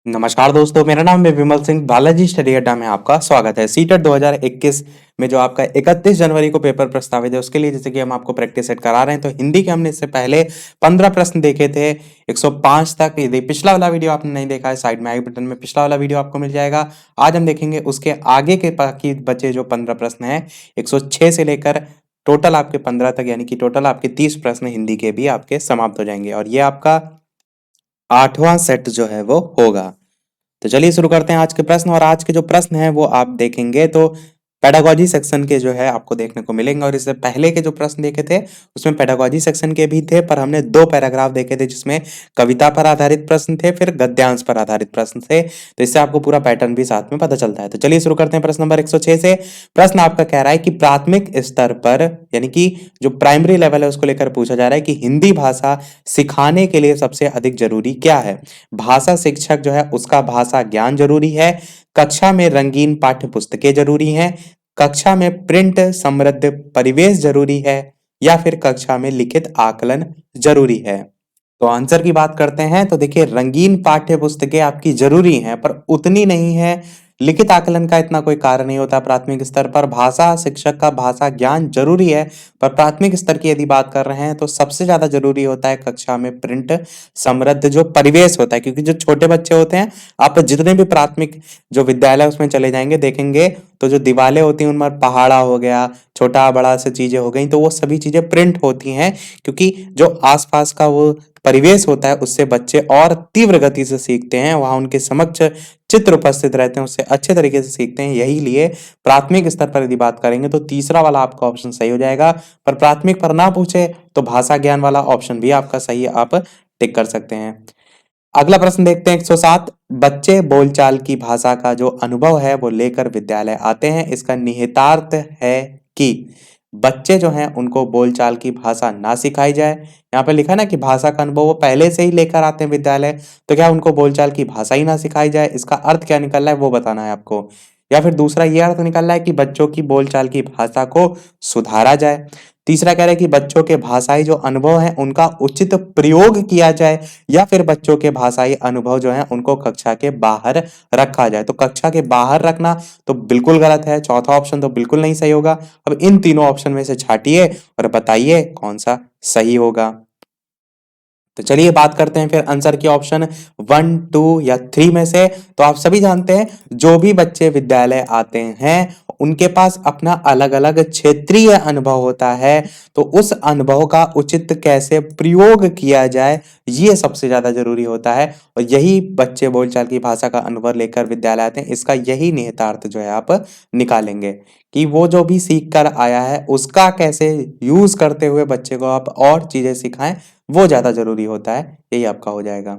नमस्कार दोस्तों, मेरा नाम है विमल सिंह। बालाजी स्टडी अड्डा में आपका स्वागत है। सीटेट 2021 में जो आपका 31 जनवरी को पेपर प्रस्तावित है, उसके लिए जैसे कि हम आपको प्रैक्टिस सेट करा रहे हैं, तो हिंदी के हमने इससे पहले 15 प्रश्न देखे थे 105 तक। यदि पिछला वाला वीडियो आपने नहीं देखा है, साइड में आई बटन में पिछला वाला वीडियो आपको मिल जाएगा। आज हम देखेंगे उसके आगे के बाकी बचे जो 15 प्रश्न हैं 106 से लेकर टोटल आपके 15 तक, यानी कि टोटल आपके 30 प्रश्न हिंदी के भी आपके समाप्त हो जाएंगे और ये आपका 8वां सेट जो है वो होगा। तो चलिए शुरू करते हैं आज के प्रश्न। और आज के जो प्रश्न हैं वो आप देखेंगे तो पेडागोजी सेक्शन के जो है आपको देखने को मिलेंगे। और इससे पहले के जो प्रश्न देखे थे उसमें पेडागोजी सेक्शन के भी थे, पर हमने 2 पैराग्राफ देखे थे जिसमें कविता पर आधारित प्रश्न थे, फिर गद्यांश पर आधारित प्रश्न थे। तो इससे आपको पूरा पैटर्न भी साथ में पता चलता है। तो चलिए शुरू करते हैं प्रश्न नंबर 106 से। प्रश्न आपका कह रहा है कि प्राथमिक स्तर पर, यानी कि जो प्राइमरी लेवल है उसको लेकर पूछा जा रहा है कि हिंदी भाषा सिखाने के लिए सबसे अधिक जरूरी क्या है। भाषा शिक्षक जो है उसका भाषा ज्ञान जरूरी है, कक्षा में रंगीन पाठ्य पुस्तकें जरूरी हैं, कक्षा में प्रिंट समृद्ध परिवेश जरूरी है, या फिर कक्षा में लिखित आकलन जरूरी है। तो आंसर की बात करते हैं तो देखिए, रंगीन पाठ्य पुस्तकें आपकी जरूरी हैं पर उतनी नहीं है। लिखित आकलन का इतना कोई कार्य नहीं होता प्राथमिक स्तर पर। भाषा शिक्षक का भाषा ज्ञान जरूरी है, पर प्राथमिक स्तर की यदि बात कर रहे हैं तो सबसे ज्यादा जरूरी होता है कक्षा में प्रिंट समृद्ध जो परिवेश होता है। क्योंकि जो छोटे बच्चे होते हैं, आप जितने भी प्राथमिक जो विद्यालय उसमें चले जाएंगे देखेंगे तो जो दीवारें होती हैं उनमें पहाड़ा हो गया, छोटा बड़ा से चीजें हो गई, तो वो सभी चीजें प्रिंट होती हैं। क्योंकि जो आसपास का वो परिवेश होता है उससे बच्चे और तीव्र गति से सीखते हैं, वहां उनके समक्ष चित्र उपस्थित रहते हैं, उससे अच्छे तरीके से सीखते हैं। यही लिए प्राथमिक स्तर पर यदि बात करेंगे तो तीसरा वाला आपका ऑप्शन सही हो जाएगा। पर प्राथमिक पर ना पूछे तो भाषा ज्ञान वाला ऑप्शन भी आपका सही है, आप टिक कर सकते हैं। अगला प्रश्न देखते हैं 107। बच्चे बोलचाल की भाषा का जो अनुभव है वो लेकर विद्यालय आते हैं। इसका निहितार्थ है कि बच्चे जो हैं उनको बोलचाल की भाषा ना सिखाई जाए। यहाँ पे लिखा है ना कि भाषा का अनुभव वो पहले से ही लेकर आते हैं विद्यालय, तो क्या उनको बोलचाल की भाषा ही ना सिखाई जाए? इसका अर्थ क्या निकल रहा है वो बताना है आपको। या फिर दूसरा ये अर्थ निकल रहा है कि बच्चों की बोलचाल की भाषा को सुधारा जाए। तीसरा कह रहा है कि बच्चों के भाषाई जो अनुभव है उनका उचित प्रयोग किया जाए, या फिर बच्चों के भाषाई अनुभव जो है उनको कक्षा के बाहर रखा जाए। तो कक्षा के बाहर रखना तो बिल्कुल गलत है, चौथा ऑप्शन तो बिल्कुल नहीं सही होगा। अब इन तीनों ऑप्शन में से छाटिए और बताइए कौन सा सही होगा। तो चलिए बात करते हैं फिर आंसर के ऑप्शन 1, 2 या 3 में से। तो आप सभी जानते हैं जो भी बच्चे विद्यालय आते हैं उनके पास अपना अलग अलग क्षेत्रीय अनुभव होता है, तो उस अनुभव का उचित कैसे प्रयोग किया जाए ये सबसे ज्यादा जरूरी होता है। और यही बच्चे बोलचाल की भाषा का अनुभव लेकर विद्यालय आते हैं, इसका यही निहितार्थ जो है आप निकालेंगे कि वो जो भी सीख कर आया है उसका कैसे यूज करते हुए बच्चे को आप और चीजें सिखाएं, वो ज्यादा जरूरी होता है। यही आपका हो जाएगा।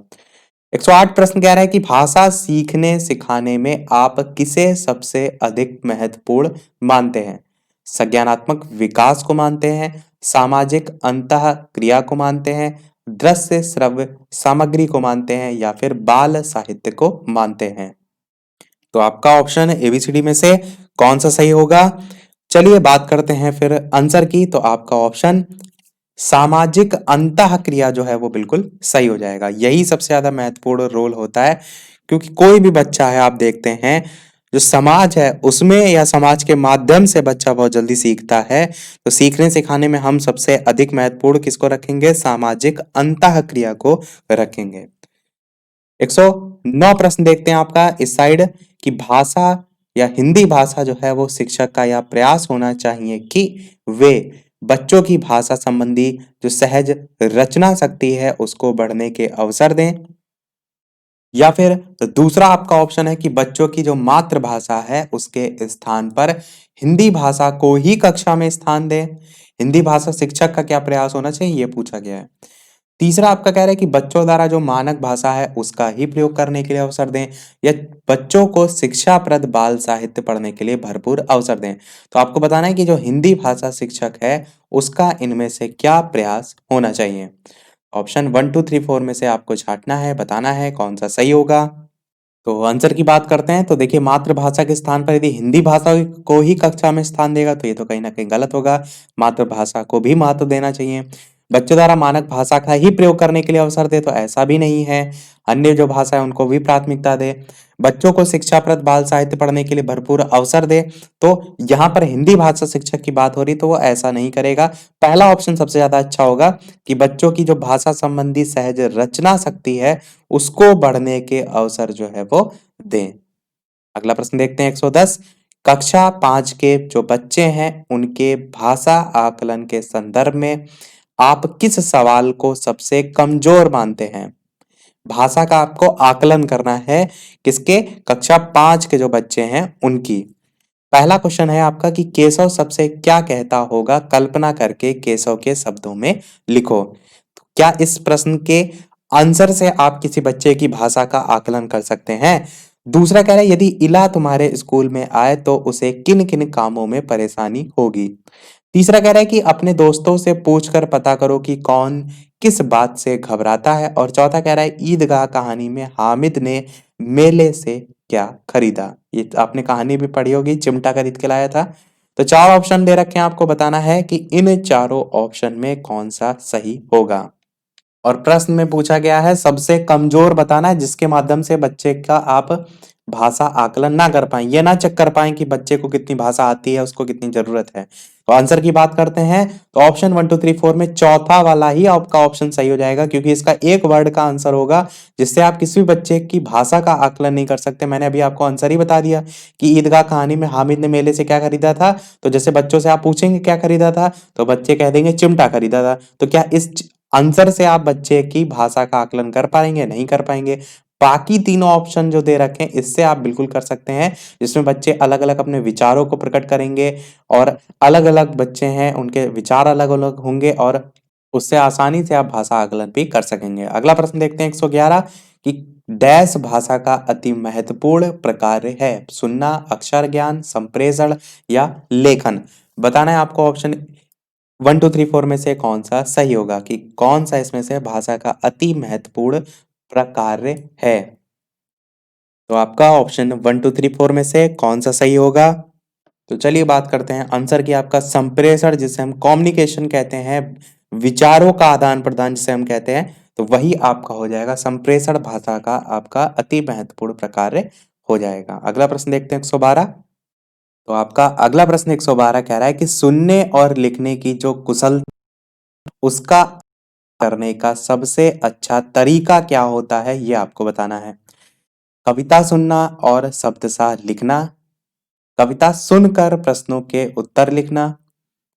108 प्रश्न कह रहा है कि भाषा सीखने सिखाने में आप किसे सबसे अधिक महत्वपूर्ण मानते हैं? संज्ञानात्मक विकास को मानते हैं, सामाजिक अंतः क्रिया को मानते हैं, दृश्य श्रव्य सामग्री को मानते हैं, या फिर बाल साहित्य को मानते हैं? तो आपका ऑप्शन एबीसीडी में से कौन सा सही होगा? चलिए बात करते हैं फिर आंसर की। तो आपका ऑप्शन सामाजिक अंतः क्रिया जो है वो बिल्कुल सही हो जाएगा। यही सबसे ज्यादा महत्वपूर्ण रोल होता है, क्योंकि कोई भी बच्चा है आप देखते हैं जो समाज है उसमें या समाज के माध्यम से बच्चा बहुत जल्दी सीखता है। तो सीखने सिखाने में हम सबसे अधिक महत्वपूर्ण किसको रखेंगे? सामाजिक अंतः क्रिया को रखेंगे। 109 प्रश्न देखते हैं आपका इस साइड कि भाषा या हिंदी भाषा जो है वो शिक्षक का यह प्रयास होना चाहिए कि वे बच्चों की भाषा संबंधी जो सहज रचना शक्ति है उसको बढ़ने के अवसर दें। या फिर दूसरा आपका ऑप्शन है कि बच्चों की जो मातृभाषा है उसके स्थान पर हिंदी भाषा को ही कक्षा में स्थान दें। हिंदी भाषा शिक्षक का क्या प्रयास होना चाहिए ये पूछा गया है। तीसरा आपका कह रहा है कि बच्चों द्वारा जो मानक भाषा है उसका ही प्रयोग करने के लिए अवसर दें, या बच्चों को शिक्षाप्रद बाल साहित्य पढ़ने के लिए भरपूर अवसर दें। तो आपको बताना है कि जो हिंदी भाषा शिक्षक है उसका इनमें से क्या प्रयास होना चाहिए। ऑप्शन 1, 2, 3, 4 में से आपको छांटना है, बताना है कौन सा सही होगा। तो आंसर की बात करते हैं तो देखिए, मातृभाषा के स्थान पर यदि हिंदी भाषा को ही कक्षा में स्थान देगा तो ये तो कहीं ना कहीं गलत होगा। मातृभाषा को भी महत्व देना चाहिए। बच्चों द्वारा मानक भाषा का ही प्रयोग करने के लिए अवसर दे, तो ऐसा भी नहीं है। अन्य जो भाषा है उनको भी प्राथमिकता दे। बच्चों को शिक्षाप्रद बाल साहित्य पढ़ने के लिए भरपूर अवसर दे, तो यहाँ पर हिंदी भाषा शिक्षक की बात हो रही तो वो ऐसा नहीं करेगा। पहला ऑप्शन सबसे ज्यादा अच्छा होगा कि बच्चों की जो भाषा संबंधी सहज रचना शक्ति है उसको बढ़ने के अवसर जो है वो दें। अगला प्रश्न देखते हैं 110। कक्षा 5 के जो बच्चे हैं उनके भाषा आकलन के संदर्भ में आप किस सवाल को सबसे कमजोर मानते हैं? भाषा का आपको आकलन करना है किसके? कक्षा 5 के जो बच्चे हैं उनकी। पहला क्वेश्चन है आपका कि केशव सबसे क्या कहता होगा, कल्पना करके केशव के शब्दों में लिखो। तो क्या इस प्रश्न के आंसर से आप किसी बच्चे की भाषा का आकलन कर सकते हैं? दूसरा कह रहा है यदि इला तुम्हारे स्कूल में आए तो उसे किन किन कामों में परेशानी होगी। तीसरा कह रहा है कि अपने दोस्तों से पूछकर पता करो कि कौन किस बात से घबराता है। और चौथा कह रहा है ईदगाह कहानी में हामिद ने मेले से क्या खरीदा। ये आपने कहानी भी पढ़ी होगी, चिमटा खरीद के लाया था। तो चार ऑप्शन दे रखे हैं, आपको बताना है कि इन चारों ऑप्शन में कौन सा सही होगा। और प्रश्न में पूछा गया है सबसे कमजोर बताना है जिसके माध्यम से बच्चे का आप भाषा आकलन ना कर पाए, ये ना चेक कर पाए कि बच्चे को कितनी भाषा आती है, उसको कितनी जरूरत है। तो आंसर की बात करते हैं तो ऑप्शन 1 2 3 4 में चौथा वाला ही आपका ऑप्शन सही हो जाएगा, क्योंकि इसका एक वर्ड का आंसर होगा जिससे आप किसी भी बच्चे की भाषा का आकलन नहीं कर सकते। मैंने अभी आपको आंसर ही बता दिया कि ईदगाह कहानी में हामिद ने मेले से क्या खरीदा था। तो जैसे बच्चों से आप पूछेंगे क्या खरीदा था तो बच्चे कह देंगे चिमटा खरीदा था। तो क्या इस आंसर से आप बच्चे की भाषा का आकलन कर पाएंगे? नहीं कर पाएंगे। बाकी तीनों ऑप्शन जो दे रखे हैं इससे आप बिल्कुल कर सकते हैं, जिसमें बच्चे अलग अलग अपने विचारों को प्रकट करेंगे और अलग अलग बच्चे हैं उनके विचार अलग अलग होंगे और उससे आसानी से आप भाषा आकलन भी कर सकेंगे। अगला प्रश्न देखते हैं 111 कि डैश भाषा का अति महत्वपूर्ण प्रकार है? सुनना, अक्षर ज्ञान, संप्रेषण या लेखन। बताना है आपको ऑप्शन 1 2 3 4 में से कौन सा सही होगा, कि कौन सा इसमें से भाषा का अति महत्वपूर्ण प्रकार्य है। तो आपका ऑप्शन 1 2 3 4 में से कौन सा सही होगा? तो चलिए बात करते हैं आंसर की। आपका संप्रेषण जिसे हम कम्युनिकेशन कहते हैं, विचारों का आदान प्रदान जिसे हम कहते हैं, तो वही आपका हो जाएगा संप्रेषण भाषा का आपका अति महत्वपूर्ण प्रकार्य हो जाएगा। अगला प्रश्न देखते हैं 112। तो आपका अगला प्रश्न 112 कह रहा है कि सुनने और लिखने की जो कुशल उसका करने का सबसे अच्छा तरीका क्या होता है, ये आपको बताना है। कविता सुनना और शब्दशः लिखना, कविता सुनकर प्रश्नों के उत्तर लिखना,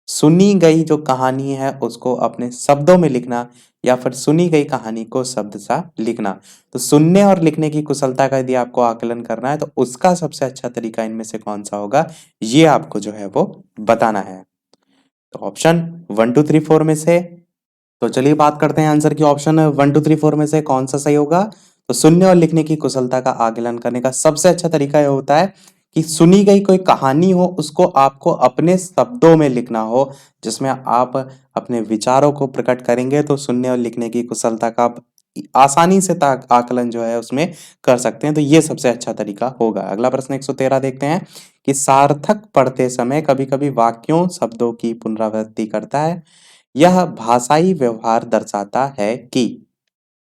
सुनी गई जो कहानी है उसको अपने शब्दों में लिखना, या फिर सुनी गई कहानी को शब्दशः लिखना। तो सुनने और लिखने की कुशलता का यदि आपको आकलन करना है तो उसका सबसे अच्छा तरीका इनमें से कौन सा होगा, ये आपको जो है वो बताना है। तो ऑप्शन 1 2 3 4 में से, तो चलिए बात करते हैं आंसर की। ऑप्शन 1 2 3 4 में से कौन सा सही होगा। तो सुनने और लिखने की कुशलता का आकलन करने का सबसे अच्छा तरीका यह होता है कि सुनी गई कोई कहानी हो उसको आपको अपने शब्दों में लिखना हो, जिसमें आप अपने विचारों को प्रकट करेंगे। तो सुनने और लिखने की कुशलता का आप आसानी से आकलन जो है उसमें कर सकते हैं। तो ये सबसे अच्छा तरीका होगा। अगला प्रश्न 113 देखते हैं कि सार्थक पढ़ते समय कभी कभी वाक्यों शब्दों की पुनरावृत्ति करता है, यह भाषाई व्यवहार दर्शाता है कि।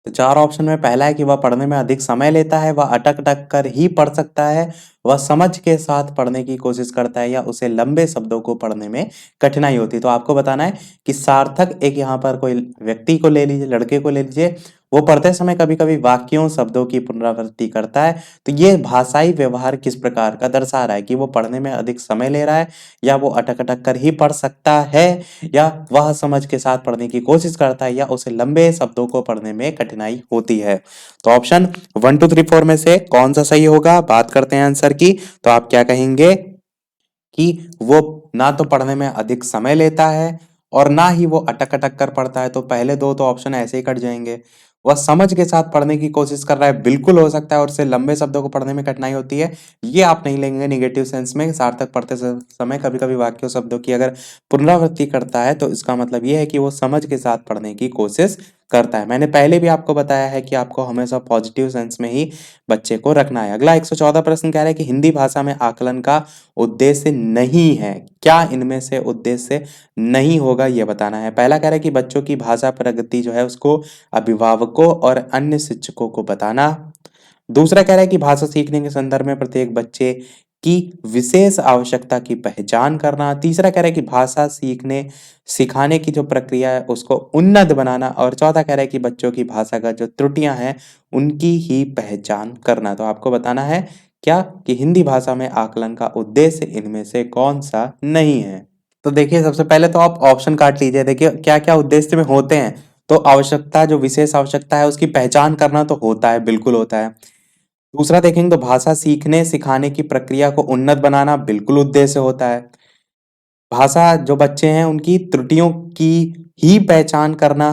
तो चार ऑप्शन में पहला है कि वह पढ़ने में अधिक समय लेता है, वह अटक अटक कर ही पढ़ सकता है, वह समझ के साथ पढ़ने की कोशिश करता है, या उसे लंबे शब्दों को पढ़ने में कठिनाई होती है। तो आपको बताना है कि सार्थक एक यहाँ पर कोई व्यक्ति को ले लीजिए, लड़के को ले लीजिए, वो पढ़ते समय कभी कभी वाक्यों शब्दों की पुनरावृत्ति करता है। तो ये भाषाई व्यवहार किस प्रकार का दर्शा रहा है, कि वो पढ़ने में अधिक समय ले रहा है, या वो अटक अटक कर ही पढ़ सकता है, या वह समझ के साथ पढ़ने की कोशिश करता है, या उसे लंबे शब्दों को पढ़ने में कठिनाई होती है। तो ऑप्शन 1 2 3 4 में से कौन सा सही होगा, बात करते हैं आंसर की। तो आप क्या कहेंगे कि वो ना तो पढ़ने में अधिक समय लेता है और ना ही वो अटक अटक कर पढ़ता है। तो पहले दो तो ऑप्शन ऐसे ही कट जाएंगे। वह समझ के साथ पढ़ने की कोशिश कर रहा है, बिल्कुल हो सकता है, और उससे लंबे शब्दों को पढ़ने में कठिनाई होती है, ये आप नहीं लेंगे निगेटिव सेंस में। सार्थक पढ़ते समय कभी कभी वाक्यों शब्दों की अगर पुनरावृत्ति करता है तो इसका मतलब ये है कि वो समझ के साथ पढ़ने की कोशिश करता है। मैंने पहले भी आपको बताया है कि आपको हमेशा पॉजिटिव सेंस में ही बच्चे को रखना है। अगला 114 प्रश्न कह रहा है कि हिंदी भाषा में आकलन का उद्देश्य नहीं है। क्या इनमें से उद्देश्य नहीं होगा ये बताना है। पहला कह रहा है कि बच्चों की भाषा प्रगति जो है उसको अभिभावकों और अन्य शिक्षकों को बताना। दूसरा कह रहा है कि भाषा सीखने के संदर्भ में प्रत्येक बच्चे की विशेष आवश्यकता की पहचान करना। तीसरा कह रहा है कि भाषा सीखने सिखाने की जो प्रक्रिया है उसको उन्नत बनाना। और चौथा कह रहा है कि बच्चों की भाषा का जो त्रुटियां हैं उनकी ही पहचान करना। तो आपको बताना है क्या कि हिंदी भाषा में आकलन का उद्देश्य इनमें से कौन सा नहीं है। तो देखिए सबसे पहले तो आप ऑप्शन काट लीजिए। देखिए क्या क्या उद्देश्य में होते हैं। तो आवश्यकता जो विशेष आवश्यकता है उसकी पहचान करना तो होता है, बिल्कुल होता है। दूसरा देखेंगे तो भाषा सीखने सिखाने की प्रक्रिया को उन्नत बनाना बिल्कुल उद्देश्य होता है। भाषा जो बच्चे हैं उनकी त्रुटियों की ही पहचान करना,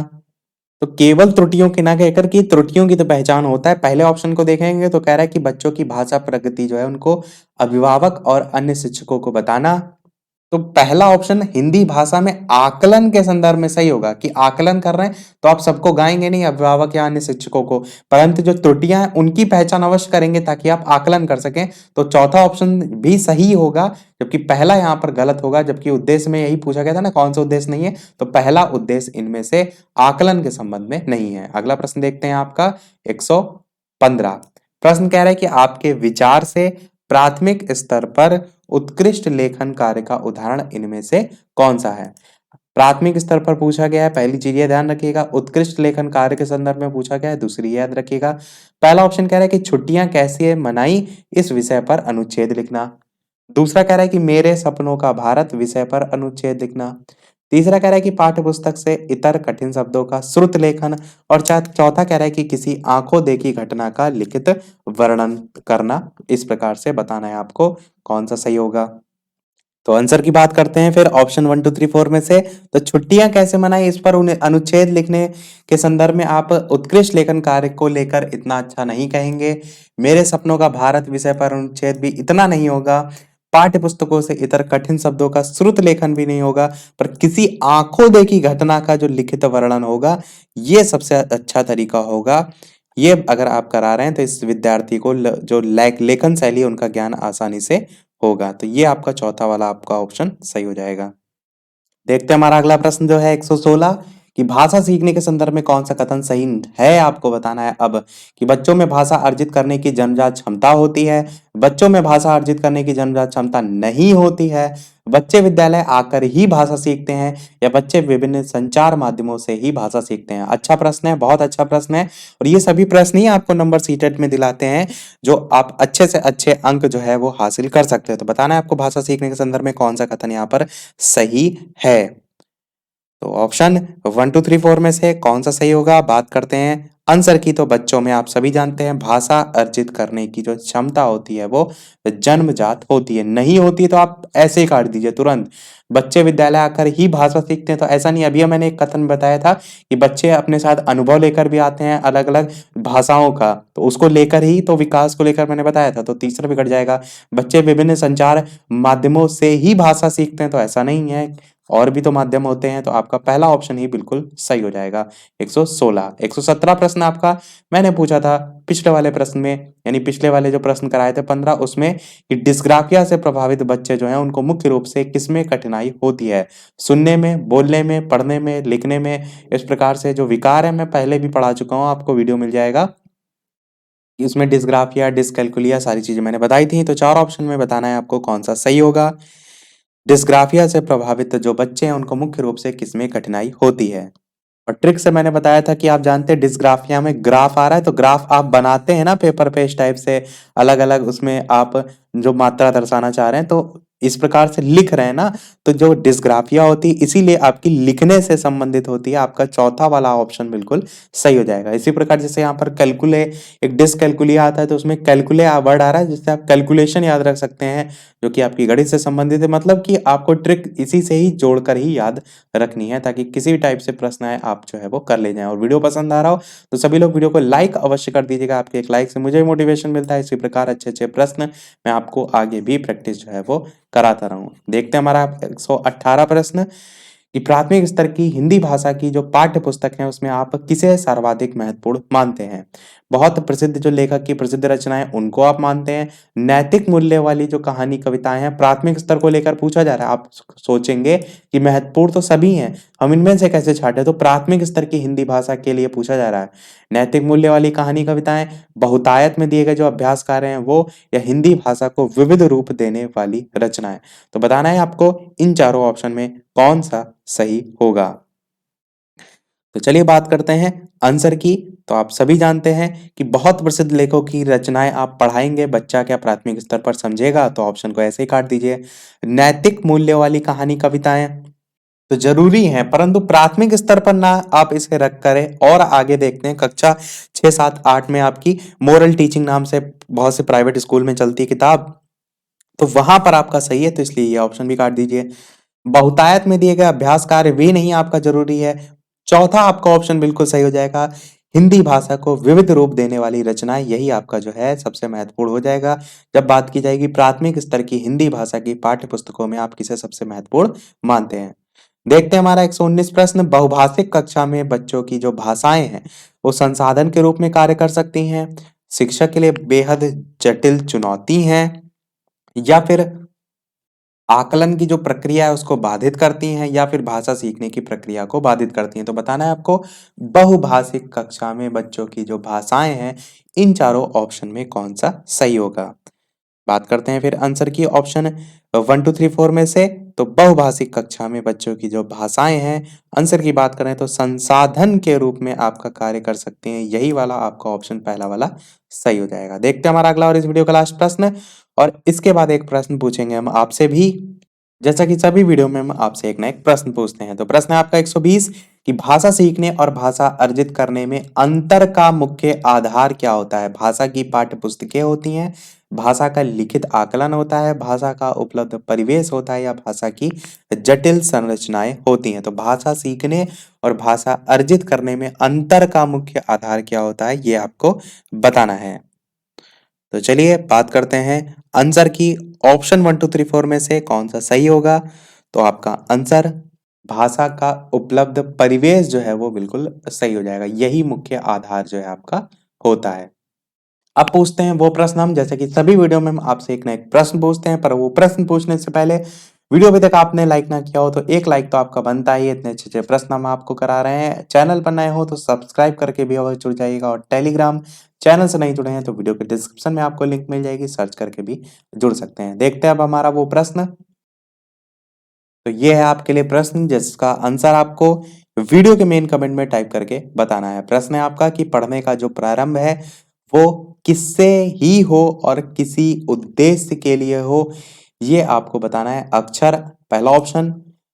तो केवल त्रुटियों की ना कहकर कि त्रुटियों की तो पहचान होता है। पहले ऑप्शन को देखेंगे तो कह रहा है कि बच्चों की भाषा प्रगति जो है उनको अभिभावक और अन्य शिक्षकों को बताना। तो पहला ऑप्शन हिंदी भाषा में आकलन के संदर्भ में सही होगा कि आकलन कर रहे हैं तो आप सबको गाएंगे नहीं, अभिभावक या अन्य शिक्षकों को, परंतु जो त्रुटियां हैं उनकी पहचान अवश्य करेंगे ताकि आप आकलन कर सकें। तो चौथा ऑप्शन भी सही होगा, जबकि पहला यहाँ पर गलत होगा। जबकि उद्देश्य में यही पूछा गया था ना कौन सा उद्देश्य नहीं है, तो पहला उद्देश्य इनमें से आकलन के संबंध में नहीं है। अगला प्रश्न देखते हैं आपका 115। प्रश्न कह रहा है कि आपके विचार से प्राथमिक स्तर पर उत्कृष्ट लेखन कार्य का उदाहरण इनमें से कौन सा है। प्राथमिक स्तर पर पूछा गया है, पहली चीज ये ध्यान रखिएगा। उत्कृष्ट लेखन कार्य के संदर्भ में पूछा गया है, दूसरी याद रखिएगा। पहला ऑप्शन कह रहा है कि छुट्टियां कैसे मनाई इस विषय पर अनुच्छेद लिखना। दूसरा कह रहा है कि मेरे सपनों का भारत विषय पर अनुच्छेद लिखना। तीसरा कह रहा है कि पाठ्य पुस्तक से इतर कठिन शब्दों का श्रुत लेखन। और चौथा कह रहा है कि किसी आंखों देखी घटना का लिखित वर्णन करना। इस प्रकार से बताना है आपको कौन सा सही होगा। तो आंसर की बात करते हैं फिर ऑप्शन 1 2 3 4 में से। तो छुट्टियां कैसे मनाई इस पर उन्हें अनुच्छेद लिखने के संदर्भ में आप उत्कृष्ट लेखन कार्य को लेकर इतना अच्छा नहीं कहेंगे। मेरे सपनों का भारत विषय पर अनुच्छेद भी इतना नहीं होगा। पाठ्य पुस्तकों से इतर कठिन शब्दों का श्रुत लेखन भी नहीं होगा। पर किसी आंखों देखी घटना का जो लिखित वर्णन होगा ये सबसे अच्छा तरीका होगा। ये अगर आप करा रहे हैं तो इस विद्यार्थी को जो लेखन शैली है उनका ज्ञान आसानी से होगा। तो ये आपका चौथा वाला आपका ऑप्शन सही हो जाएगा। देखते हैं हमारा अगला प्रश्न जो है 116 कि भाषा सीखने के संदर्भ में कौन सा कथन सही है आपको बताना है अब। कि बच्चों में भाषा अर्जित करने की जन्मजात क्षमता होती है, बच्चों में भाषा अर्जित करने की जन्मजात क्षमता नहीं होती है, बच्चे विद्यालय आकर ही भाषा सीखते हैं, या बच्चे विभिन्न संचार माध्यमों से ही भाषा सीखते हैं। अच्छा प्रश्न है, बहुत अच्छा प्रश्न है। और ये सभी प्रश्न ही आपको नंबर सीटेट में दिलाते हैं जो आप अच्छे से अच्छे अंक जो है वो हासिल कर सकते हो। तो बताना है आपको भाषा सीखने के संदर्भ में कौन सा कथन यहाँ पर सही है। तो ऑप्शन 1 2 3 4 में से कौन सा सही होगा। बात करते हैं आंसर की। तो बच्चों में आप सभी जानते हैं भाषा अर्जित करने की जो क्षमता होती है वो जन्मजात होती है। नहीं होती तो आप ऐसे ही काट दीजिए तुरंत। बच्चे विद्यालय आकर ही भाषा सीखते हैं तो ऐसा नहीं। अभी मैंने एक कथन बताया था कि बच्चे अपने साथ अनुभव लेकर भी आते हैं अलग अलग भाषाओं का, तो उसको लेकर ही तो विकास को लेकर मैंने बताया था। तो तीसरा बिगड़ जाएगा। बच्चे विभिन्न संचार माध्यमों से ही भाषा सीखते हैं तो ऐसा नहीं है, और भी तो माध्यम होते हैं। तो आपका पहला ऑप्शन ही बिल्कुल सही हो जाएगा 116। 117 प्रश्न आपका मैंने पूछा था पिछले वाले प्रश्न में, यानी पिछले वाले जो प्रश्न कराए थे 15 उसमें, कि डिस्ग्राफिया से प्रभावित बच्चे जो हैं उनको मुख्य रूप से किसमें कठिनाई होती है। सुनने में, बोलने में, पढ़ने में, लिखने में। इस प्रकार से जो विकार है मैं पहले भी पढ़ा चुका हूँ, आपको वीडियो मिल जाएगा। इसमें डिस्ग्राफिया, डिसकैलकुलिया सारी चीजें मैंने बताई थी। तो चार ऑप्शन में बताना है आपको कौन सा सही होगा। डिस्ग्राफिया से प्रभावित जो बच्चे हैं उनको मुख्य रूप से किसमें कठिनाई होती है। और ट्रिक से मैंने बताया था कि आप जानते हैं डिस्ग्राफिया में ग्राफ आ रहा है तो ग्राफ आप बनाते हैं ना पेपर पे इस टाइप से अलग अलग, उसमें आप जो मात्रा दर्शाना चाह रहे हैं तो इस प्रकार से लिख रहे हैं ना, तो जो डिस्ग्राफिया होती है इसीलिए आपकी लिखने से संबंधित होती है। आपका चौथा वाला ऑप्शन बिल्कुल सही हो जाएगा। इसी प्रकार जैसे यहाँ पर कैलकुले, एक डिसकैलकुलिया आता है तो उसमें कैलकुले वर्ड आ रहा है जिससे आप कैलकुलेशन याद रख सकते हैं जो कि आपकी गणित से संबंधित है। मतलब कि आपको ट्रिक इसी से ही जोड़कर ही याद रखनी है ताकि किसी भी टाइप से प्रश्न आए आप जो है वो कर ले जाएं। और वीडियो पसंद आ रहा हो तो सभी लोग वीडियो को लाइक अवश्य कर दीजिएगा। आपके एक लाइक से मुझे मोटिवेशन मिलता है। इसी प्रकार अच्छे अच्छे प्रश्न मैं आपको आगे भी प्रैक्टिस जो है वो कराता रहूं। देखते हैं हमारा 118 प्रश्न कि प्राथमिक स्तर की हिंदी भाषा की जो पाठ्य पुस्तक है उसमें आप किसे सर्वाधिक महत्वपूर्ण मानते हैं? बहुत प्रसिद्ध जो लेखक की प्रसिद्ध रचनाएँ उनको आप मानते हैं? नैतिक मूल्य वाली जो कहानी कविताएँ हैं प्राथमिक स्तर को लेकर पूछा जा रहा है। आप सोचेंगे कि महत्वपूर्ण तो सभी हैं, हम इनमें से कैसे छाँटे? तो प्राथमिक स्तर की हिंदी भाषा के लिए पूछा जा रहा है। नैतिक मूल्य वाली कहानी कविताएँ, बहुतायत में दिए गए जो अभ्यास कार्य हैं वो, या हिंदी भाषा को विविध रूप देने वाली रचनाएँ? तो बताना है आपको इन चारों ऑप्शन में कौन-सा सही होगा। तो चलिए बात करते हैं आंसर की। तो आप सभी जानते हैं कि बहुत प्रसिद्ध लेखकों की रचनाएँ आप पढ़ाएँगे, बच्चा क्या प्राथमिक स्तर पर समझेगा? तो ऑप्शन को ऐसे ही काट दीजिए। नैतिक मूल्य वाली कहानी कविताएँ तो ज़रूरी हैं, परंतु प्राथमिक स्तर पर ना आप इसे रख करें और आगे देखते हैं कक्षा 6, 7, 8 में आपकी मोरल टीचिंग नाम से बहुत से प्राइवेट स्कूल में चलती है किताब, तो वहाँ पर आपका सही है, तो इसलिए ये ऑप्शन भी काट दीजिए। बहुतायत में दिए गए अभ्यास कार्य भी नहीं आपका ज़रूरी है। चौथा आपका ऑप्शन बिल्कुल सही हो जाएगा। हिंदी भाषा को विविध रूप देने वाली रचनाएँ, यही आपका जो है सबसे महत्वपूर्ण हो जाएगा। जब बात की जाएगी प्राथमिक स्तर की हिंदी भाषा की पाठ्य पुस्तकों में आप किसे सबसे महत्वपूर्ण मानते हैं? देखते हैं हमारा 119 प्रश्न, बहुभाषिक कक्षा में बच्चों की जो भाषाएँ हैं, वो संसाधन के रूप में कार्य कर सकती हैं, शिक्षक के लिए बेहद जटिल चुनौती हैं, या फिर आकलन की जो प्रक्रिया है उसको बाधित करती हैं, या फिर भाषा सीखने की प्रक्रिया को बाधित करती हैं। तो बताना है आपको बहुभाषिक कक्षा में बच्चों की जो भाषाएँ हैं, इन चारों ऑप्शन में कौन-सा सही होगा? बात करते हैं फिर आंसर की ऑप्शन 1, 2, 3, 4 में से। तो बहुभाषिक कक्षा में बच्चों की जो भाषाएँ हैं, आंसर की बात करें तो संसाधन के रूप में आपका कार्य कर सकते हैं। यही वाला आपका ऑप्शन पहला वाला सही हो जाएगा। देखते हैं हमारा अगला और इस वीडियो का लास्ट प्रश्न, और इसके बाद एक प्रश्न पूछेंगे हम आपसे भी। जैसा कि सभी वीडियो में हम आपसे एक ना एक प्रश्न पूछते हैं। तो प्रश्न है आपका 120 कि भाषा सीखने और भाषा अर्जित करने में अंतर का मुख्य आधार क्या होता है? भाषा की पाठ्य पुस्तकें होती हैं, भाषा का लिखित आकलन होता है, भाषा का उपलब्ध परिवेश होता है, या भाषा की जटिल संरचनाएं होती हैं। तो भाषा सीखने और भाषा अर्जित करने में अंतर का मुख्य आधार क्या होता है, ये आपको बताना है। तो चलिए बात करते हैं आंसर की। ऑप्शन 1, 2, 3, 4 में से कौन सा सही होगा? तो आपका आंसर भाषा का उपलब्ध परिवेश जो है वो बिल्कुल सही हो जाएगा। यही मुख्य आधार जो है आपका होता है। अब पूछते हैं वो प्रश्न हम, जैसे कि सभी वीडियो में हम आपसे एक ना एक प्रश्न पूछते हैं, पर वो प्रश्न पूछने से पहले वीडियो अभी तक आपने लाइक ना किया हो तो एक लाइक तो आपका बनता ही है। इतने अच्छे-अच्छे प्रश्न हम आपको करा रहे हैं। चैनल पर नए हो तो सब्सक्राइब करके भी अवश्य जुड़ जाइएगा, और टेलीग्राम चैनल से नहीं जुड़े हैं तो वीडियो के डिस्क्रिप्शन में आपको लिंक मिल जाएगी, सर्च करके भी जुड़ सकते हैं। देखते हैं अब हमारा वो प्रश्न। तो ये है आपके लिए प्रश्न जिसका आंसर आपको वीडियो के मेन कमेंट में टाइप करके बताना है। प्रश्न है आपका कि पढ़ने का जो प्रारंभ है वो किससे ही हो और किसी उद्देश्य के लिए हो, ये आपको बताना है। अक्षर पहला ऑप्शन,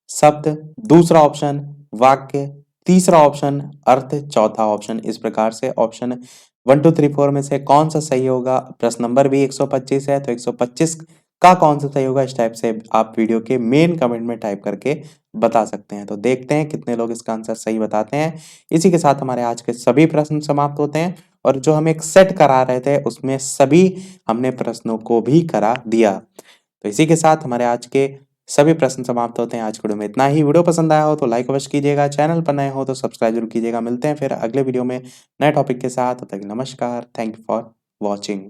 शब्द दूसरा ऑप्शन, वाक्य तीसरा ऑप्शन, अर्थ चौथा ऑप्शन। इस प्रकार से ऑप्शन 1, 2, 3, 4 में से कौन सा सही होगा? प्रश्न नंबर भी 125 है, तो 125 का कौन सा सही होगा, इस टाइप से आप वीडियो के मेन कमेंट में टाइप करके बता सकते हैं। तो देखते हैं कितने लोग इसका आंसर सही बताते हैं। इसी के साथ हमारे आज के सभी प्रश्न समाप्त होते हैं, और जो हम एक सेट करा रहे थे उसमें सभी हमने प्रश्नों को भी करा दिया। तो इसी के साथ हमारे आज के सभी प्रश्न समाप्त होते हैं। आज की वीडियो में इतना ही। वीडियो पसंद आया हो तो लाइक अवश्य कीजिएगा, चैनल पर नए हो तो सब्सक्राइब जरूर कीजिएगा। मिलते हैं फिर अगले वीडियो में नए टॉपिक के साथ। तब तक नमस्कार, थैंक यू फॉर वॉचिंग।